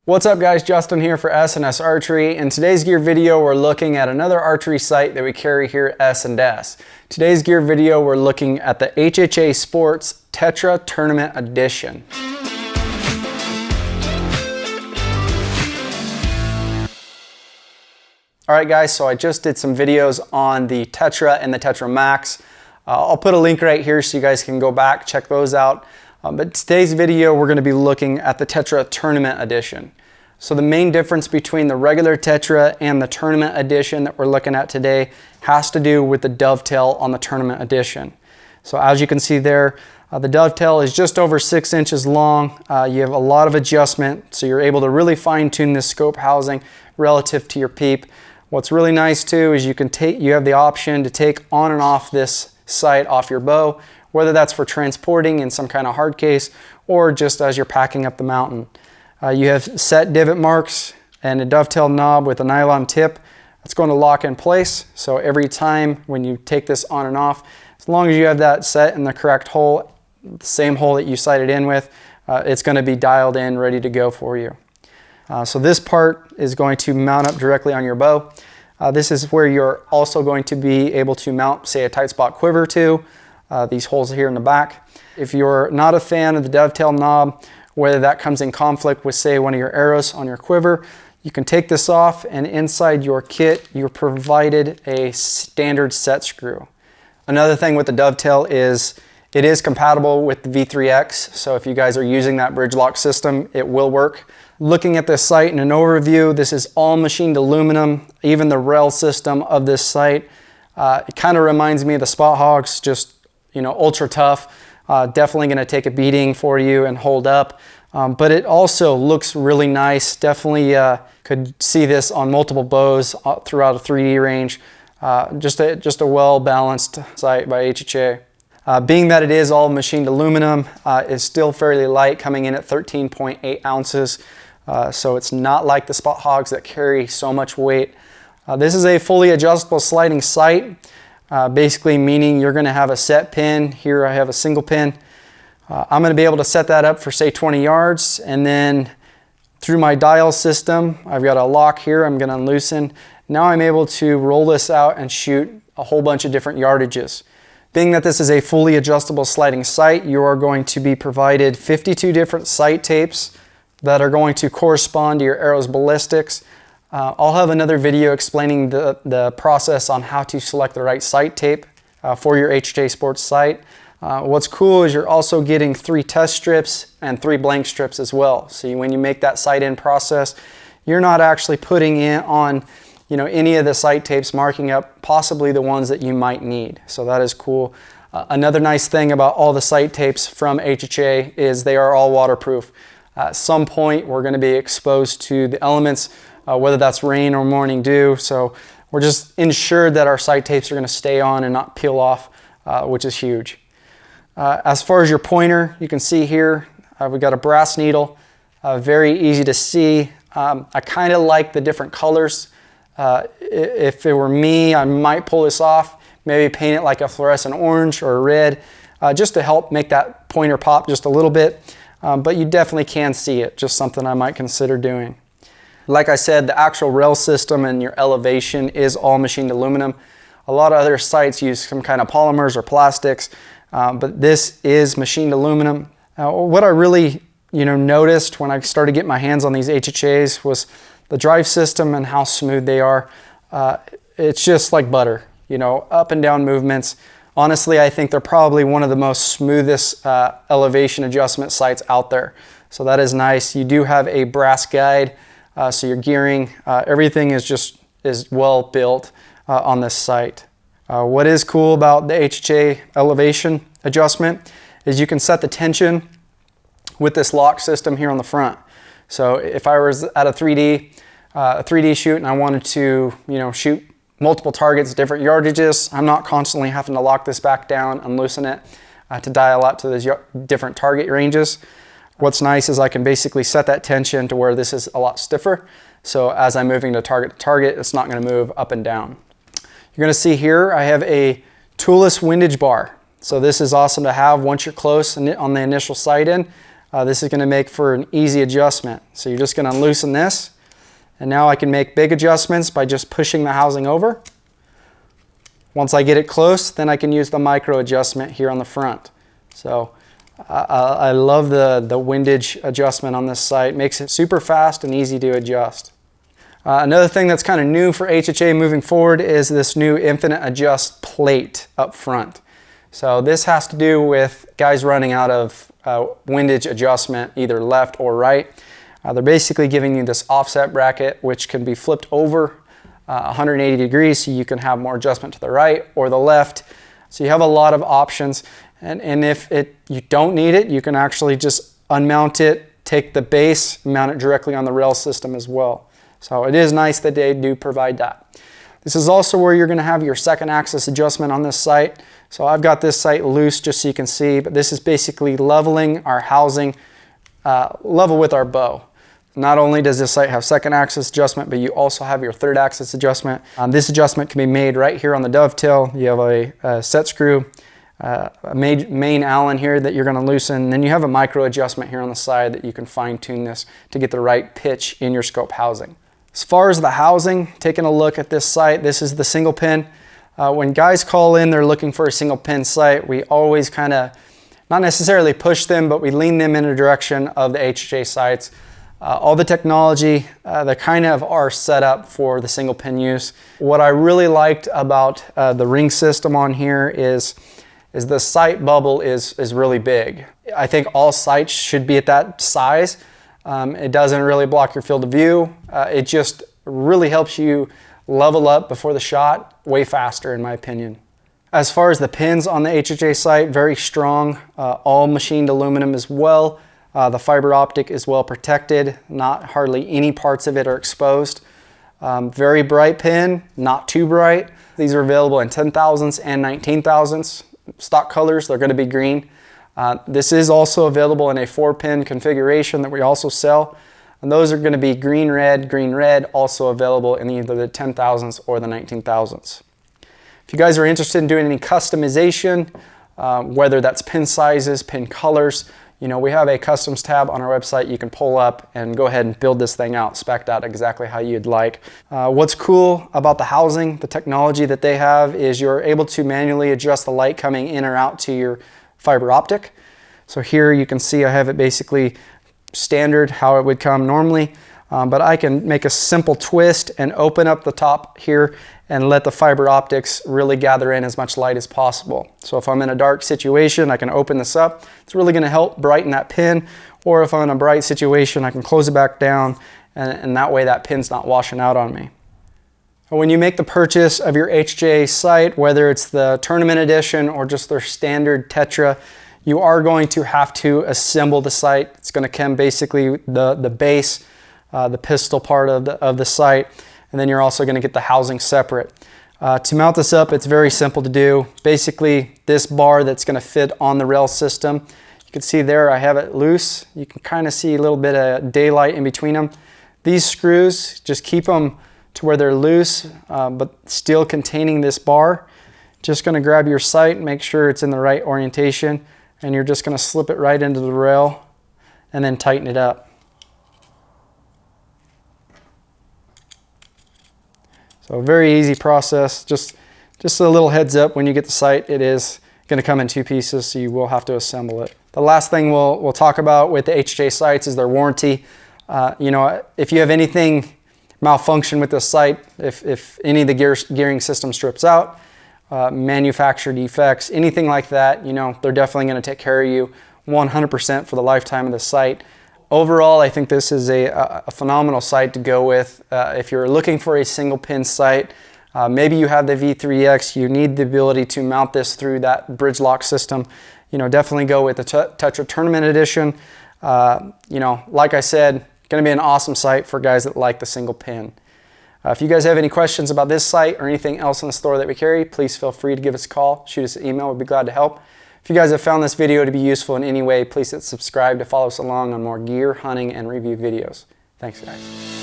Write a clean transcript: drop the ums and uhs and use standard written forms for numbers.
What's up guys, Justin here for S&S Archery. In today's gear video, we're looking at another archery sight that we carry here at S&S. Today's gear video, we're looking at the HHA Sports Tetra Tournament Edition. Alright guys, so I just did some videos on the Tetra and the Tetra Max. I'll put a link right here so you guys can go back, check those out. But today's video, we're going to be looking at the Tetra Tournament Edition. So the main difference between the regular Tetra and the Tournament Edition that we're looking at today has to do with the dovetail on the Tournament Edition. So as you can see there, the dovetail is just over 6 inches long. You have a lot of adjustment, so you're able to really fine-tune this scope housing relative to your peep. What's really nice too is you have the option to take on and off this sight off your bow, whether that's for transporting in some kind of hard case or just as you're packing up the mountain. You have set divot marks and a dovetail knob with a nylon tip that's going to lock in place. So every time when you take this on and off, as long as you have that set in the correct hole, the same hole that you sighted in with, it's going to be dialed in, ready to go for you. So this part is going to mount up directly on your bow. This is where you're also going to be able to mount, say, a tight spot quiver to. These holes here in the back. If you're not a fan of the dovetail knob, whether that comes in conflict with, say, one of your arrows on your quiver, you can take this off, and inside your kit you're provided a standard set screw. Another thing with the dovetail is it is compatible with the V3X, so if you guys are using that bridge lock system, it will work. Looking at this sight in an overview, this is all machined aluminum. Even the rail system of this sight, it kind of reminds me of the Spot Hogs, just ultra tough, definitely going to take a beating for you and hold up. But it also looks really nice. Definitely could see this on multiple bows throughout a 3D range. Just a well-balanced sight by HHA. Being that it is all machined aluminum, it's still fairly light, coming in at 13.8 ounces. So it's not like the Spot Hogs that carry so much weight. This is a fully adjustable sliding sight. Basically meaning you're going to have a set pin. Here I have a single pin. I'm going to be able to set that up for, say, 20 yards, and then through my dial system, I've got a lock here I'm going to unloosen. Now I'm able to roll this out and shoot a whole bunch of different yardages. Being that this is a fully adjustable sliding sight, you are going to be provided 52 different sight tapes that are going to correspond to your arrow's ballistics. I'll have another video explaining the process on how to select the right sight tape for your HHA Sports sight. What's cool is you're also getting 3 test strips and 3 blank strips as well. So when you make that sight in process, you're not actually putting in on any of the sight tapes, marking up possibly the ones that you might need. So that is cool. Another nice thing about all the sight tapes from HHA is they are all waterproof. At some point we're going to be exposed to the elements, whether that's rain or morning dew, so we're just ensured that our sight tapes are going to stay on and not peel off, which is huge. As far as your pointer, you can see here we've got a brass needle, very easy to see. I kind of like the different colors. If it were me, I might pull this off, maybe paint it like a fluorescent orange or a red, just to help make that pointer pop just a little bit, but you definitely can see it, just something I might consider doing. Like I said, the actual rail system and your elevation is all machined aluminum. A lot of other sites use some kind of polymers or plastics, but this is machined aluminum. What I really noticed when I started getting my hands on these HHAs was the drive system and how smooth they are. It's just like butter, up and down movements. Honestly, I think they're probably one of the most smoothest elevation adjustment sights out there. So that is nice. You do have a brass guide. So your gearing, everything is well built on this sight. What is cool about the HHA elevation adjustment is you can set the tension with this lock system here on the front. So if I was at a 3D shoot and I wanted to shoot multiple targets, different yardages, I'm not constantly having to lock this back down and loosen it to dial out to those different target ranges. What's nice is I can basically set that tension to where this is a lot stiffer. So as I'm moving to target, it's not going to move up and down. You're going to see here I have a toolless windage bar. So this is awesome to have once you're close on the initial sight in. this is going to make for an easy adjustment. So you're just going to loosen this, and now I can make big adjustments by just pushing the housing over. Once I get it close, then I can use the micro adjustment here on the front. So I love the windage adjustment on this sight. Makes it super fast and easy to adjust. Another thing that's kind of new for HHA moving forward is this new infinite adjust plate up front. So this has to do with guys running out of windage adjustment, either left or right. They're basically giving you this offset bracket, which can be flipped over 180 degrees, so you can have more adjustment to the right or the left. So you have a lot of options. And if you don't need it, you can actually just unmount it, take the base, mount it directly on the rail system as well. So it is nice that they do provide that. This is also where you're going to have your second axis adjustment on this sight. So I've got this sight loose just so you can see, but this is basically leveling our housing level with our bow. Not only does this sight have second axis adjustment, but you also have your third axis adjustment. This adjustment can be made right here on the dovetail. You have a set screw, a main Allen here that you're going to loosen. Then you have a micro adjustment here on the side that you can fine tune this to get the right pitch in your scope housing. As far as the housing, taking a look at this sight, this is the single pin. When guys call in, they're looking for a single pin sight. We always kind of, not necessarily push them, but we lean them in the direction of the HHA sights. All the technology, they kind of are set up for the single pin use. What I really liked about the ring system on here is the sight bubble is really big. I think all sights should be at that size. It doesn't really block your field of view. It just really helps you level up before the shot way faster, in my opinion. As far as the pins on the HHA sight, very strong, all machined aluminum as well. The fiber optic is well protected, not hardly any parts of it are exposed. Very bright pin, not too bright. These are available in 10,000s and 19,000s. Stock colors, they're going to be green. This is also available in a 4-pin configuration that we also sell. And those are going to be green, red, also available in either the 10,000s or the 19,000s. If you guys are interested in doing any customization, whether that's pin sizes, pin colors, you know, we have a customs tab on our website you can pull up and go ahead and build this thing out, spec'd out exactly how you'd like. What's cool about the housing, the technology that they have, is you're able to manually adjust the light coming in or out to your fiber optic. So here you can see I have it basically standard how it would come normally, but I can make a simple twist and open up the top here and let the fiber optics really gather in as much light as possible. So if I'm in a dark situation, I can open this up. It's really going to help brighten that pin, or if I'm in a bright situation, I can close it back down, and that way that pin's not washing out on me. When you make the purchase of your HHA sight, whether it's the Tournament Edition or just their standard Tetra, you are going to have to assemble the sight. It's going to come basically the base, the pistol part of the sight, and then you're also going to get the housing separate. To mount this up, it's very simple to do. Basically, this bar that's going to fit on the rail system, you can see there I have it loose. You can kind of see a little bit of daylight in between them. These screws, just keep them to where they're loose, but still containing this bar. Just going to grab your sight, make sure it's in the right orientation, and you're just going to slip it right into the rail and then tighten it up. So a very easy process. Just a little heads up, when you get the sight, it is going to come in 2 pieces, so you will have to assemble it. The last thing we'll talk about with the HHA sights is their warranty. You know, if you have anything malfunction with this sight, if any of the gearing system strips out, manufacturer defects, anything like that, you know, they're definitely going to take care of you 100% for the lifetime of the sight. Overall, I think this is a phenomenal sight to go with. If you're looking for a single pin sight, maybe you have the V3X, you need the ability to mount this through that bridge lock system, you know, definitely go with the Tetra Tournament Edition. You know, like I said, going to be an awesome sight for guys that like the single pin. If you guys have any questions about this sight or anything else in the store that we carry, please feel free to give us a call, shoot us an email, we'd be glad to help. If you guys have found this video to be useful in any way, please hit subscribe to follow us along on more gear, hunting, and review videos. Thanks, guys.